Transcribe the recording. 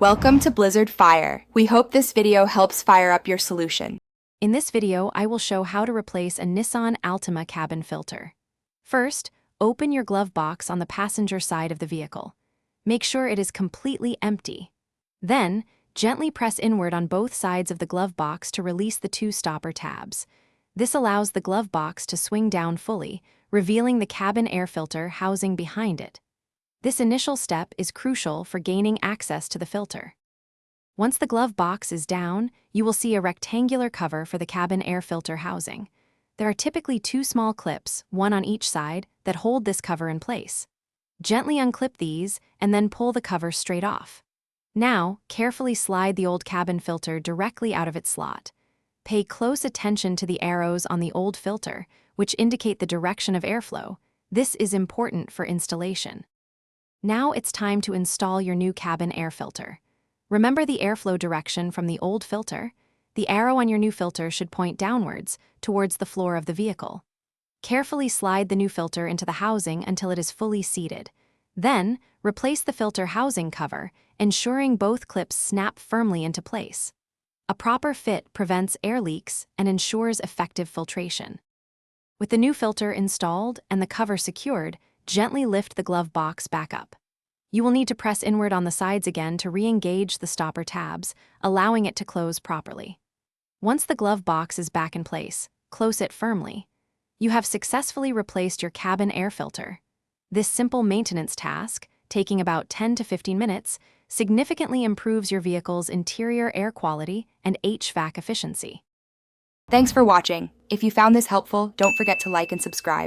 Welcome to Blizzard Fire. We hope this video helps fire up your solution. In this video, I will show how to replace a Nissan Altima cabin filter. First, open your glove box on the passenger side of the vehicle. Make sure it is completely empty. Then, gently press inward on both sides of the glove box to release the two stopper tabs. This allows the glove box to swing down fully, revealing the cabin air filter housing behind it. This initial step is crucial for gaining access to the filter. Once the glove box is down, you will see a rectangular cover for the cabin air filter housing. There are typically two small clips, one on each side, that hold this cover in place. Gently unclip these and then pull the cover straight off. Now, carefully slide the old cabin filter directly out of its slot. Pay close attention to the arrows on the old filter, which indicate the direction of airflow. This is important for installation. Now it's time to install your new cabin air filter. Remember the airflow direction from the old filter? The arrow on your new filter should point downwards, towards the floor of the vehicle. Carefully slide the new filter into the housing until it is fully seated. Then, replace the filter housing cover, ensuring both clips snap firmly into place. A proper fit prevents air leaks and ensures effective filtration. With the new filter installed and the cover secured, gently lift the glove box back up. You will need to press inward on the sides again to re-engage the stopper tabs, allowing it to close properly. Once the glove box is back in place, close it firmly. You have successfully replaced your cabin air filter. This simple maintenance task, taking about 10 to 15 minutes, significantly improves your vehicle's interior air quality and HVAC efficiency. Thanks for watching. If you found this helpful, don't forget to like and subscribe.